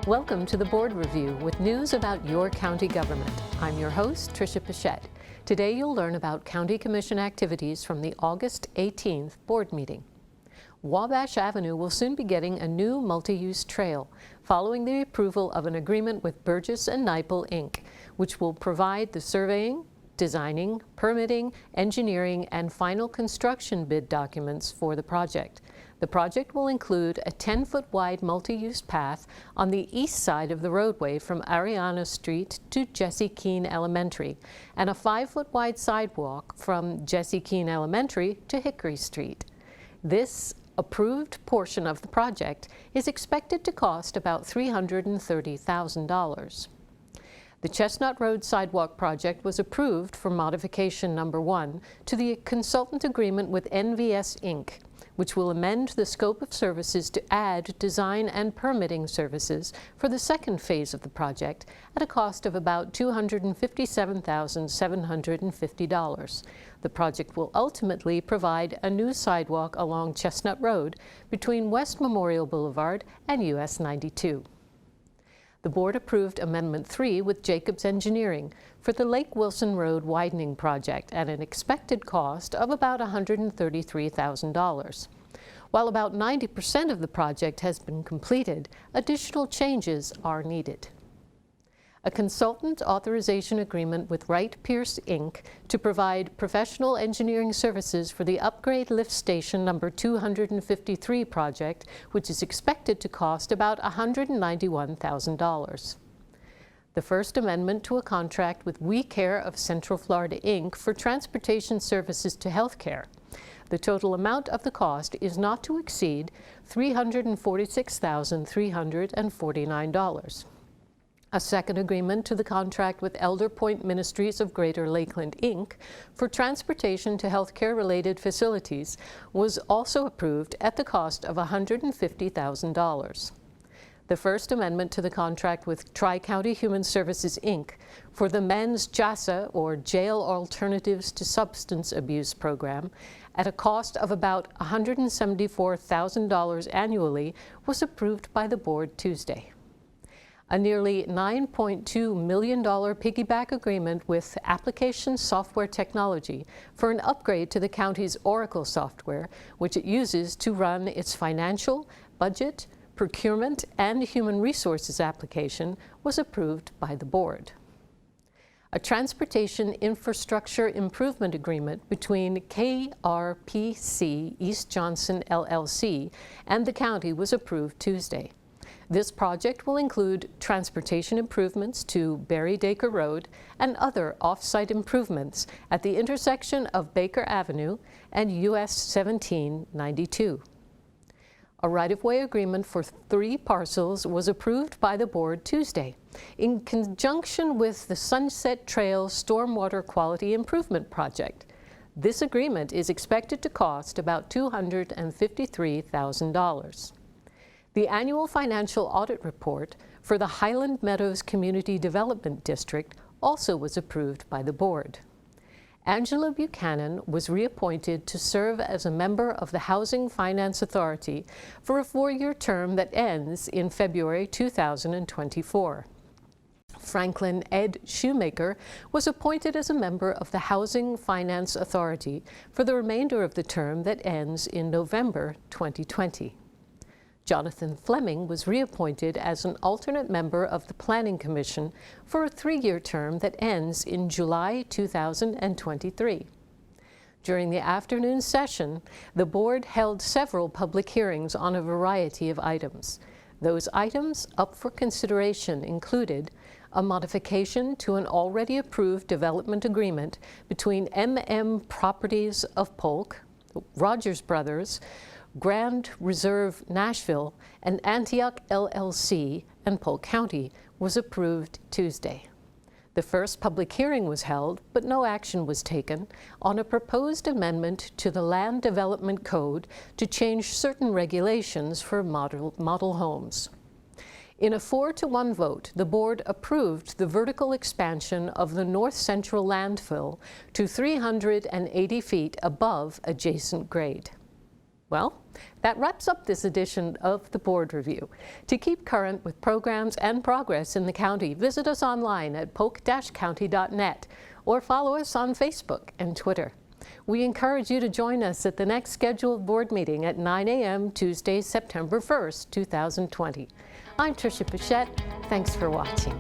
Welcome to the Board Review with news about your county government. I'm your host, Tricia Pichette. Today you'll learn about County Commission activities from the August 18th board meeting. Wabash Avenue will soon be getting a new multi-use trail following the approval of an agreement with Burgess and Nipel, Inc., which will provide the surveying, designing, permitting, engineering, and final construction bid documents for the project. The project will include a 10-foot wide multi-use path on the east side of the roadway from Ariana Street to Jesse Keene Elementary, and a 5-foot wide sidewalk from Jesse Keene Elementary to Hickory Street. This approved portion of the project is expected to cost about $330,000. The Chestnut Road Sidewalk project was approved for modification number 1 to the consultant agreement with NVS Inc., which will amend the scope of services to add design and permitting services for the second phase of the project at a cost of about $257,750. The project will ultimately provide a new sidewalk along Chestnut Road between West Memorial Boulevard and US 92. The board approved Amendment 3 with Jacobs Engineering for the Lake Wilson Road widening project at an expected cost of about $133,000. While about 90% of the project has been completed, additional changes are needed. A consultant authorization agreement with Wright Pierce Inc. to provide professional engineering services for the upgrade lift station number 253 project, which is expected to cost about $191,000. The First Amendment to a contract with We Care of Central Florida Inc. for transportation services to healthcare. The total amount of the cost is not to exceed $346,349. A second agreement to the contract with Elder Point Ministries of Greater Lakeland, Inc. for transportation to healthcare-related facilities was also approved at the cost of $150,000. The First Amendment to the contract with Tri-County Human Services, Inc. for the Men's JASA, or Jail Alternatives to Substance Abuse program, at a cost of about $174,000 annually was approved by the board Tuesday. A nearly $9.2 million piggyback agreement with Application Software Technology for an upgrade to the county's Oracle software, which it uses to run its financial, budget, procurement, and human resources application, was approved by the board. A transportation infrastructure improvement agreement between KRPC East Johnson LLC and the county was approved Tuesday. This project will include transportation improvements to Barry Daker Road and other off-site improvements at the intersection of Baker Avenue and US 1792. A right-of-way agreement for 3 parcels was approved by the board Tuesday in conjunction with the Sunset Trail Stormwater Quality Improvement Project. This agreement is expected to cost about $253,000. The annual financial audit report for the Highland Meadows Community Development District also was approved by the board. Angela Buchanan was reappointed to serve as a member of the Housing Finance Authority for a 4-year term that ends in February 2024. Franklin Ed Shoemaker was appointed as a member of the Housing Finance Authority for the remainder of the term that ends in November 2020. Jonathan Fleming was reappointed as an alternate member of the Planning Commission for a 3-year term that ends in July 2023. During the afternoon session, the board held several public hearings on a variety of items. Those items up for consideration included a modification to an already approved development agreement between MM Properties of Polk, Rogers Brothers, Grand Reserve Nashville, and Antioch LLC and Polk County was approved Tuesday. The first public hearing was held, but no action was taken on a proposed amendment to the Land Development Code to change certain regulations for model homes. In a 4-to-1 vote, the board approved the vertical expansion of the North Central landfill to 380 feet above adjacent grade. Well, that wraps up this edition of the Board Review. To keep current with programs and progress in the county, visit us online at polk-county.net or follow us on Facebook and Twitter. We encourage you to join us at the next scheduled board meeting at 9 a.m. Tuesday, September 1st, 2020. I'm Tricia Pichette. Thanks for watching.